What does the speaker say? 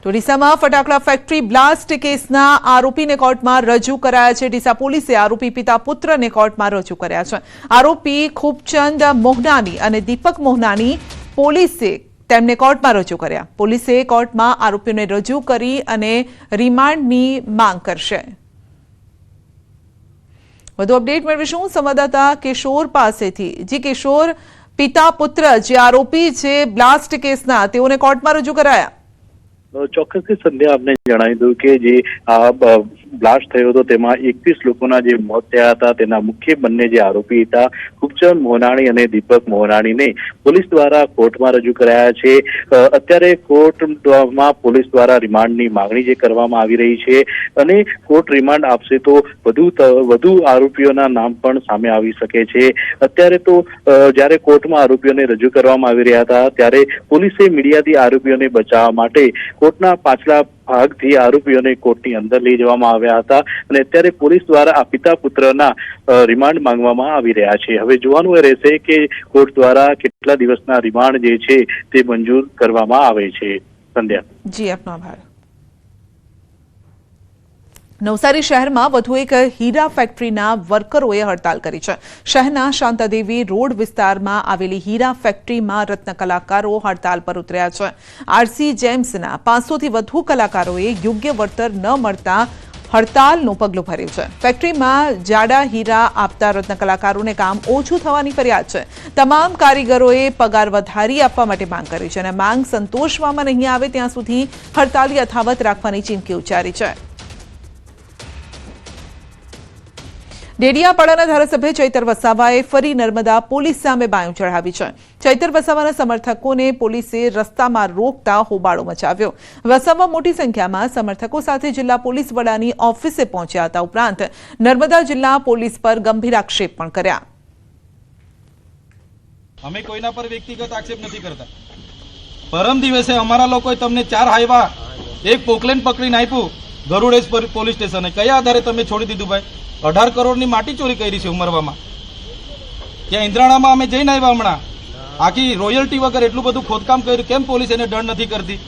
તો ડીસામાં ફટાકડા factory blast કેસના આરોપીને કોર્ટમાં રજૂ કરાયા છે। ડીસા પોલીસે આરોપી પિતા પુત્રને કોર્ટમાં રજૂ કર્યા છે। આરોપી ખૂબચંદ મોહનાની અને દીપક મોહનાની પોલીસે તેમને કોર્ટમાં રજૂ કર્યા। પોલીસે કોર્ટમાં આરોપીઓને રજૂ કરી અને રિમાન્ડની માંગ કરશે। વધુ અપડેટ મેળવીશું સંવાદદાતા કિશોર પાસેથી। જી કિશોર, પિતા પુત્ર જે આરોપી છે બ્લાસ્ટ કેસના, તેઓને કોર્ટમાં રજૂ કરાયા। ચોક્કસથી સંધ્યા આપને જણાવી દઉં કે જે બ્લાસ્ટ થયો હતો તેમાં 21 લોકોના જે મોત થયા હતા તેના મુખ્ય બંને જે આરોપી હતા ખૂબચંદ મોહનાણી અને દીપક મોહનાણીને પોલીસ દ્વારા કોર્ટમાં રજૂ કરાયા છે। અત્યારે કોર્ટમાં પોલીસ દ્વારા રિમાન્ડની માંગણી જે કરવામાં આવી રહી છે અને કોર્ટ રિમાન્ડ આપશે તો વધુ આરોપીઓના નામ પણ સામે આવી શકે છે। અત્યારે તો જ્યારે કોર્ટમાં આરોપીઓને રજૂ કરવામાં આવી રહ્યા હતા ત્યારે પોલીસે મીડિયાથી આરોપીઓને બચાવવા માટે કોર્ટના પાછલા ભાગથી આરોપીઓને કોર્ટની અંદર લઈ જવામાં આવ્યા હતા અને અત્યારે પોલીસ દ્વારા આ પિતા પુત્રના રિમાન્ડ માંગવામાં આવી રહ્યા છે। હવે જોવાનું એ રહેશે કે કોર્ટ દ્વારા કેટલા દિવસના રિમાન્ડ જે છે તે મંજૂર કરવામાં આવે છે। સંધ્યા જી, આપનો આભાર। નવસારી શહેરમાં વધુ એક હીરા ફેક્ટરીના વર્કરોએ હડતાલ કરી છે। શહેરના શાંતાદેવી રોડ વિસ્તારમાં આવેલી હીરા ફેક્ટરીમાં રત્ન કલાકારો હડતાલ પર ઉતર્યા છે। આરસી જેમ્સના 500થી વધુ કલાકારોએ યોગ્ય વળતર ન મળતા હડતાલનું પગલું ભર્યું છે। ફેક્ટરીમાં જાડા હીરા આપતા રત્ન કલાકારોને કામ ઓછું થવાની ફરિયાદ છે। તમામ કારીગરોએ પગાર વધારી આપવા માટે માંગ કરી છે અને માંગ સંતોષવામાં નહીં આવે ત્યાં સુધી હડતાલ યથાવત રાખવાની ચીમકી ઉચ્ચારી છે। ડેડિયાપાડાના ધારાસભ્ય ચૈતર વસાવાએ ફરી નર્મદા પોલીસ સામે બાયું ચઢાવી છે। ચૈતર વસાવાના સમર્થકોને પોલીસે રસ્તામાં રોકતા હોબાળો મચાવ્યો। વસાવા મોટી સંખ્યામાં સમર્થકો સાથે જિલ્લા પોલીસ વડાની ઓફિસે પહોંચ્યા હતા। ઉપરાંત નર્મદા જિલ્લા પોલીસ પર ગંભીર આક્ષેપ પણ કર્યા। અમે કોઈના પર વ્યક્તિગત આક્ષેપ નથી કરતા। પરમ દિવસે અમારા લોકોએ તમને 4 હાઈવા એક પોકલેન પકડીને આપ્યું ગરુડેશ પોલીસ સ્ટેશને। કયા આધારે તમે છોડી દીધું ભાઈ? 18 કરોડની માટી ચોરી કરી છે ઉમરવામાં। ત્યાં ઇન્દ્રાણામાં અમે જઈને આવ્યા હમણાં, આખી રોયલ્ટી વગર એટલું બધું ખોદકામ કર્યું, કેમ પોલીસ એને દંડ નથી કરતી?